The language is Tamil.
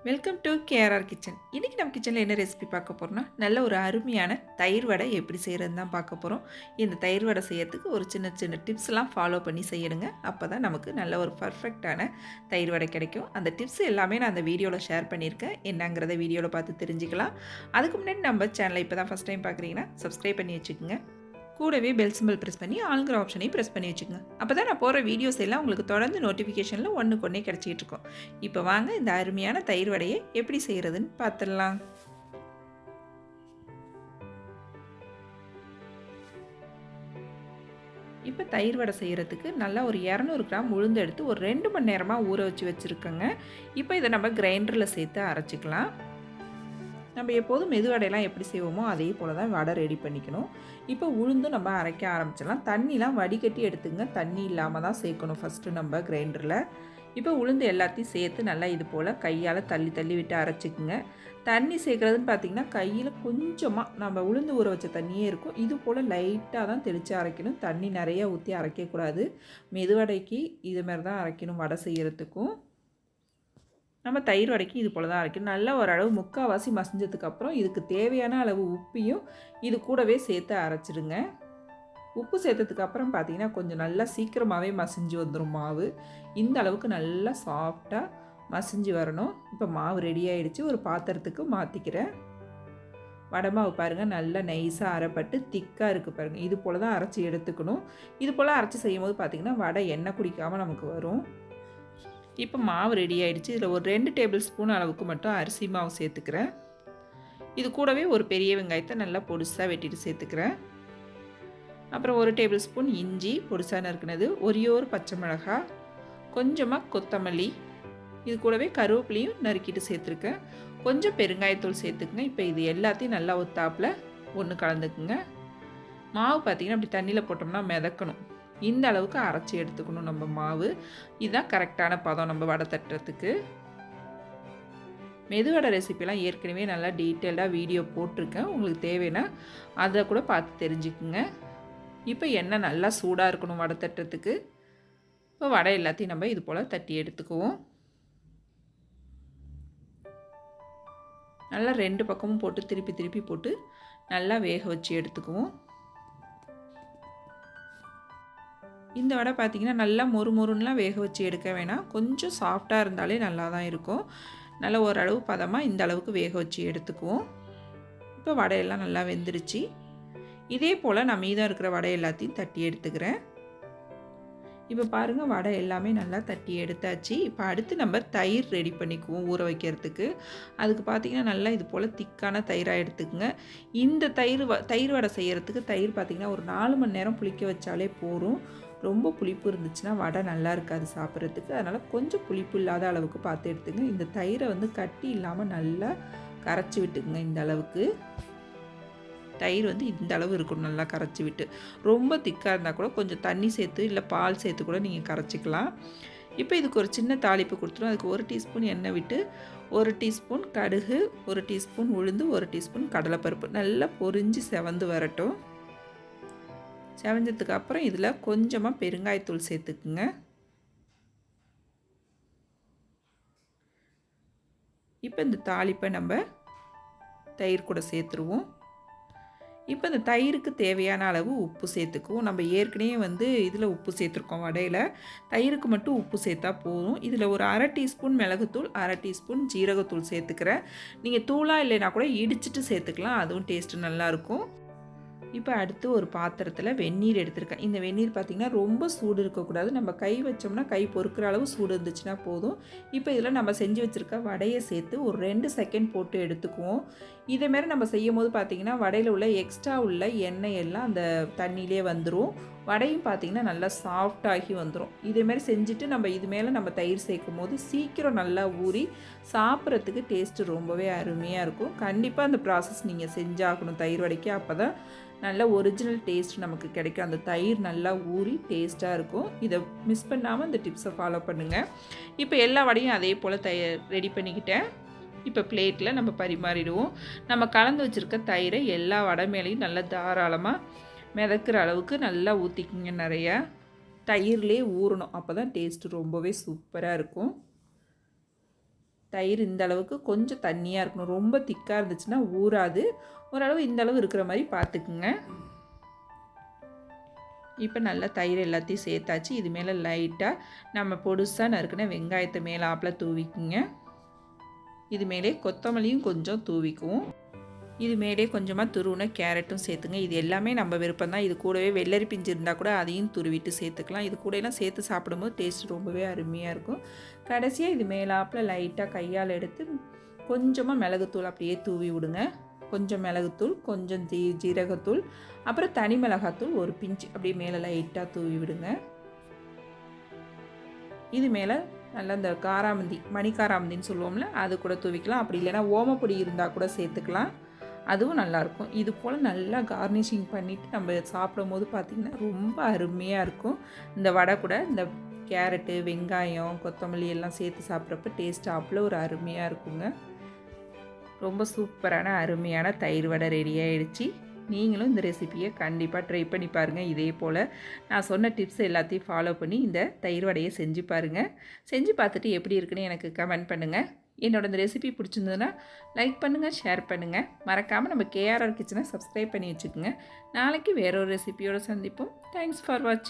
Welcome to KRR kitchen. இன்றைக்கி நம்ம கிச்சனில் என்ன ரெசிபி பார்க்க போகிறோம்னா, நல்ல ஒரு அருமையான தயிர் வடை எப்படி செய்கிறதுன்னு தான் பார்க்க போகிறோம். இந்த தயிர் வடை செய்யறதுக்கு ஒரு சின்ன சின்ன டிப்ஸ்லாம் ஃபாலோ பண்ணி செய்யணுங்க. அப்போ தான் நமக்கு நல்ல ஒரு பர்ஃபெக்டான தயிர் வடை கிடைக்கும். அந்த டிப்ஸ் எல்லாமே நான் அந்த வீடியோவில் ஷேர் பண்ணியிருக்கேன். என்னங்கிறத வீடியோவில் பார்த்து தெரிஞ்சுக்கலாம். அதுக்கு முன்னாடி நம்ம சேனலை இப்போ தான் ஃபஸ்ட் டைம் பார்க்குறீங்கன்னா சப்ஸ்கிரைப் பண்ணி வச்சுக்கோங்க. கூடவே பெல் சிம்பிள் ப்ரெஸ் பண்ணி ஆளுங்கிற ஆப்ஷனையும் ப்ரெஸ் பண்ணி வச்சுக்கோங்க. அப்போ தான் நான் போகிற வீடியோஸ் எல்லாம் உங்களுக்கு தொடர்ந்து நோட்டிஃபிகேஷனில் ஒன்றுக்கு ஒன்றே கிடச்சிட்டு இருக்கும். இப்போ வாங்க இந்த அருமையான தயிர் வடையை எப்படி செய்கிறதுன்னு பார்த்துடலாம். இப்போ தயிர் வடை செய்கிறதுக்கு நல்லா ஒரு 200 கிராம் உளுந்து எடுத்து ஒரு 2 மணி நேரமாக ஊற வச்சு வச்சுருக்கேங்க. இப்போ இதை நம்ம கிரைண்டரில் சேர்த்து அரைச்சிக்கலாம். நம்ம எப்போதும் மெதுவடையெல்லாம் எப்படி செய்வோமோ அதே போல் தான் வடை ரெடி பண்ணிக்கணும். இப்போ உளுந்தும் நம்ம அரைக்க ஆரம்பிச்சிடலாம். தண்ணிலாம் வடிகட்டி எடுத்துங்க. தண்ணி இல்லாமல் தான் சேர்க்கணும் ஃபஸ்ட்டு நம்ம கிரைண்டரில். இப்போ உளுந்து எல்லாத்தையும் சேர்த்து நல்லா இது போல் கையால் தள்ளி தள்ளி விட்டு அரைச்சிக்குங்க. தண்ணி சேர்க்குறதுன்னு பார்த்திங்கன்னா கையில் கொஞ்சமாக நம்ம உளுந்து ஊற வச்ச தண்ணியே இருக்கும். இது போல் லைட்டாக தான் தெளித்து அரைக்கணும். தண்ணி நிறையா ஊற்றி அரைக்கக்கூடாது. மெதுவடைக்கு இது மாதிரி தான் அரைக்கணும் வடை செய்கிறதுக்கும். நம்ம தயிர் வடைக்கு இது போல் தான் அரைக்கணும். நல்லா ஓரளவு முக்கால்வாசி மசிஞ்சதுக்கப்புறம் இதுக்கு தேவையான அளவு உப்பையும் இது கூடவே சேர்த்து அரைச்சிடுங்க. உப்பு சேர்த்ததுக்கப்புறம் பார்த்திங்கன்னா கொஞ்சம் நல்லா சீக்கிரமாகவே மசிஞ்சு வந்துடும் மாவு. இந்த அளவுக்கு நல்லா சாஃப்டாக மசிஞ்சு வரணும். இப்போ மாவு ரெடி ஆகிடுச்சு. ஒரு பாத்திரத்துக்கு மாற்றிக்கிறேன். வடை மாவு பாருங்கள் நல்லா நைஸாக அரைப்பட்டு திக்காக இருக்குது பாருங்கள். இது போல் தான் அரைச்சி எடுத்துக்கணும். இது போல் அரைச்சி செய்யும் போது பார்த்திங்கன்னா வடை எண்ணெய் குடிக்காமல் நமக்கு வரும். இப்போ மாவு ரெடி ஆகிடுச்சு. இதில் ஒரு 2 டேபிள் ஸ்பூன் அளவுக்கு மட்டும் அரிசி மாவு சேர்த்துக்கிறேன். இது கூடவே ஒரு பெரிய வெங்காயத்தை நல்லா பொடிசாக வெட்டிட்டு சேர்த்துக்கிறேன். அப்புறம் 1 டேபிள் ஸ்பூன் இஞ்சி பொடிசாக நறுக்குனது, ஒரே ஒரு பச்சை மிளகாய், கொஞ்சமாக கொத்தமல்லி, இது கூடவே கருவேப்பிலையும் நறுக்கிட்டு சேர்த்துருக்கேன். கொஞ்சம் பெருங்காயத்தூள் சேர்த்துக்குங்க. இப்போ இது எல்லாத்தையும் நல்லா ஒத்தாப்பில் ஒன்று கலந்துக்குங்க. மாவு பார்த்திங்கன்னா அப்படி தண்ணியில் போட்டோம்னா மிதக்கணும். இந்த அளவுக்கு அரைச்சி எடுத்துக்கணும் நம்ம மாவு. இதுதான் கரெக்டான பதம் நம்ம வடை தட்டுறதுக்கு. மெதுவடை ரெசிபிலாம் ஏற்கனவே நல்லா டீட்டெயில்டாக வீடியோ போட்டிருக்கேன். உங்களுக்கு தேவைன்னா அதை கூட பார்த்து தெரிஞ்சுக்குங்க. இப்போ எண்ணெய் நல்லா சூடாக இருக்கணும் வடை தட்டுறதுக்கு. இப்போ வடை எல்லாத்தையும் நம்ம இது போல் தட்டி எடுத்துக்குவோம். நல்லா 2 பக்கமும் போட்டு திருப்பி திருப்பி போட்டு நல்லா வேக வச்சு எடுத்துக்குவோம். இந்த வடை பார்த்திங்கன்னா நல்லா மொறுமொறுன்னெலாம் வேக வச்சு எடுக்க வேணாம். கொஞ்சம் சாஃப்டாக இருந்தாலே நல்லா தான் இருக்கும். நல்லா ஓரளவு பதமாக இந்த அளவுக்கு வேக வச்சு எடுத்துக்குவோம். இப்போ வடையெல்லாம் நல்லா வெந்துருச்சு. இதே போல் நான் மீதம் இருக்கிற வடை எல்லாத்தையும் தட்டி எடுத்துக்கிறேன். இப்போ பாருங்கள் வடை எல்லாமே நல்லா தட்டி எடுத்தாச்சு. இப்போ அடுத்து நம்ம தயிர் ரெடி பண்ணிக்குவோம் ஊற வைக்கிறதுக்கு. அதுக்கு பார்த்திங்கன்னா நல்லா இது போல் திக்கான தயிராக எடுத்துக்கோங்க. இந்த தயிர் வடை செய்கிறதுக்கு தயிர் பார்த்திங்கன்னா ஒரு 4 மணி நேரம் புளிக்க வச்சாலே போதும். ரொம்ப புளிப்பு இருந்துச்சுன்னா வடை நல்லா இருக்காது சாப்பிட்றதுக்கு. அதனால் கொஞ்சம் புளிப்பு இல்லாத அளவுக்கு பார்த்து எடுத்துங்க. இந்த தயிரை கட்டி இல்லாமல் நல்லா கரைச்சி விட்டுக்குங்க. இந்த அளவுக்கு தயிர் இந்த அளவு இருக்கணும். நல்லா கரைச்சி விட்டு, ரொம்ப திக்காக இருந்தால் கூட கொஞ்சம் தண்ணி சேர்த்து இல்லை பால் சேர்த்து கூட நீங்கள் கரைச்சிக்கலாம். இப்போ இதுக்கு ஒரு சின்ன தாளிப்பு கொடுத்துரும். அதுக்கு 1 டீஸ்பூன் எண்ணெய் விட்டு 1 டீஸ்பூன் கடுகு, 1 டீஸ்பூன் உளுந்து, 1 டீஸ்பூன் கடலைப்பருப்பு நல்லா பொரிஞ்சு செவந்து வரட்டும். செவஞ்சதுக்கு அப்புறம் இதில் கொஞ்சமாக பெருங்காயத்தூள் சேர்த்துக்குங்க. இப்போ இந்த தாளிப்பை நம்ம தயிர் கூட சேர்த்துருவோம். இப்போ இந்த தயிருக்கு தேவையான அளவு உப்பு சேர்த்துக்குவோம். நம்ம ஏற்கனவே இதில் உப்பு சேர்த்துருக்கோம் வடையில். தயிருக்கு மட்டும் உப்பு சேர்த்தா போதும். இதில் ஒரு 1/2 டீஸ்பூன் மிளகுத்தூள், 1/2 டீஸ்பூன் ஜீரகத்தூள் சேர்த்துக்கிறேன். நீங்கள் தூளாக இல்லைனா கூட இடிச்சிட்டு சேர்த்துக்கலாம். அதுவும் டேஸ்ட்டு நல்லாயிருக்கும். இப்போ அடுத்து ஒரு பாத்திரத்தில் வெந்நீர் எடுத்துருக்கேன். இந்த வெந்நீர் பார்த்திங்கன்னா ரொம்ப சூடு இருக்கக்கூடாது. நம்ம கை வச்சோம்னா கை பொறுக்கிற அளவு சூடு இருந்துச்சுன்னா போதும். இப்போ இதில் நம்ம செஞ்சு வச்சுருக்க வடையை சேர்த்து ஒரு 2 செகண்ட் போட்டு எடுத்துக்குவோம். இதேமாரி நம்ம செய்யும் போது பார்த்திங்கன்னா வடையில் உள்ள எக்ஸ்ட்ரா உள்ள எண்ணெய் எல்லாம் அந்த தண்ணியிலே வந்துடும். வடையும் பார்த்திங்கன்னா நல்லா சாஃப்டாகி வந்துடும். இதேமாரி செஞ்சுட்டு நம்ம இது மேலே நம்ம தயிர் சேர்க்கும் போது சீக்கிரம் நல்லா ஊறி சாப்பிட்றதுக்கு டேஸ்ட்டு ரொம்பவே அருமையாக இருக்கும். கண்டிப்பாக அந்த ப்ராசஸ் நீங்கள் செஞ்சாகணும் தயிர் வடைக்கு. அப்போ தான் நல்ல ஒரிஜினல் டேஸ்ட் நமக்கு கிடைக்கும். அந்த தயிர் நல்லா ஊறி டேஸ்ட்டாக இருக்கும். இதை மிஸ் பண்ணாமல் இந்த டிப்ஸை ஃபாலோ பண்ணுங்கள். இப்போ எல்லா வடையும் அதே போல் ரெடி பண்ணிக்கிட்டேன். இப்போ பிளேட்டில் நம்ம பரிமாறிடுவோம். நம்ம கலந்து வச்சுருக்க தயிரை எல்லா வடை மேலேயும் நல்லா தாராளமாக மிதக்கிற அளவுக்கு நல்லா ஊற்றிக்கிங்க. நிறையா தயிர்லேயே ஊறணும். அப்போ தான் டேஸ்ட்டு ரொம்பவே சூப்பராக இருக்கும். இப்போ எல்லா வடையும் அதே போல் ரெடி பண்ணிக்கிட்டேன். இப்போ பிளேட்டில் நம்ம பரிமாறிடுவோம். நம்ம கலந்து வச்சுருக்க தயிரை எல்லா வடை மேலேயும் நல்லா தாராளமாக மிதக்கிற அளவுக்கு நல்லா ஊற்றிக்கிங்க. நிறையா தயிர்லேயே ஊறணும். அப்போ தான் டேஸ்ட்டு ரொம்பவே சூப்பராக இருக்கும். தயிர் இந்த அளவுக்கு கொஞ்சம் தண்ணியாக இருக்கணும். ரொம்ப திக்காக இருந்துச்சுன்னா ஊறாது. ஓரளவு இந்த அளவு இருக்கிற மாதிரி பார்த்துக்குங்க. இப்போ நல்லா தயிர் எல்லாத்தையும் சேர்த்தாச்சு. இது மேலே லைட்டாக நம்ம பொடுசாக நறுக்குன வெங்காயத்தை மேலாப்பில் தூவிக்குங்க. இது மேலே கொத்தமல்லியும் கொஞ்சம் தூவிக்குவோம். இது மேலே கொஞ்சமாக துருவின கேரட்டும் சேர்த்துங்க. இது எல்லாமே நம்ம விருப்பம் தான். இது கூடவே வெள்ளரி பிஞ்சு இருந்தால் கூட அதையும் துருவிட்டு சேர்த்துக்கலாம். இது கூடலாம் சேர்த்து சாப்பிடும்போது டேஸ்ட் ரொம்பவே அருமையாக இருக்கும். கடைசியாக இது மேலாப்பில் லைட்டாக கையால் எடுத்து கொஞ்சமாக மிளகுத்தூள் அப்படியே தூவி விடுங்க. கொஞ்சம் மிளகுத்தூள், கொஞ்சம் ஜீரகத்தூள், அப்புறம் தனி மிளகாத்தூள் ஒரு பிஞ்சு அப்படியே மேலே லைட்டாக தூவி விடுங்க. இது மேலே நல்லா இந்த காராமந்தி, மணி காராமந்தின்னு சொல்லுவோம்ல, அது கூட தூவிக்கலாம். அப்படி இல்லைன்னா ஓமப்பொடி இருந்தால் கூட சேர்த்துக்கலாம். அதுவும் நல்லாயிருக்கும். இது போல் நல்லா கார்னிஷிங் பண்ணிவிட்டு நம்ம சாப்பிடும் போது பார்த்திங்கன்னா ரொம்ப அருமையாக இருக்கும். இந்த வடை கூட இந்த கேரட்டு, வெங்காயம், கொத்தமல்லி எல்லாம் சேர்த்து சாப்பிட்றப்ப டேஸ்ட்டு அவ்வளோ ஒரு அருமையாக இருக்குங்க. ரொம்ப சூப்பரான அருமையான தயிர் வடை ரெடி ஆகிடுச்சு. நீங்களும் இந்த ரெசிப்பியை கண்டிப்பாக ட்ரை பண்ணி பாருங்கள். இதே போல் நான் சொன்ன டிப்ஸ் எல்லாத்தையும் ஃபாலோ பண்ணி இந்த தயிர் வடையை செஞ்சு பாருங்கள். செஞ்சு பார்த்துட்டு எப்படி இருக்குன்னு எனக்கு கமெண்ட் பண்ணுங்கள். என்னோட இந்த ரெசிபி பிடிச்சிருந்ததுன்னா லைக் பண்ணுங்கள், ஷேர் பண்ணுங்கள். மறக்காமல் நம்ம KRR கிச்சனை சப்ஸ்கிரைப் பண்ணி வச்சுக்கோங்க. நாளைக்கு வேறொரு ரெசிபியோடு சந்திப்போம். தேங்க்ஸ் ஃபார் வாட்சிங்.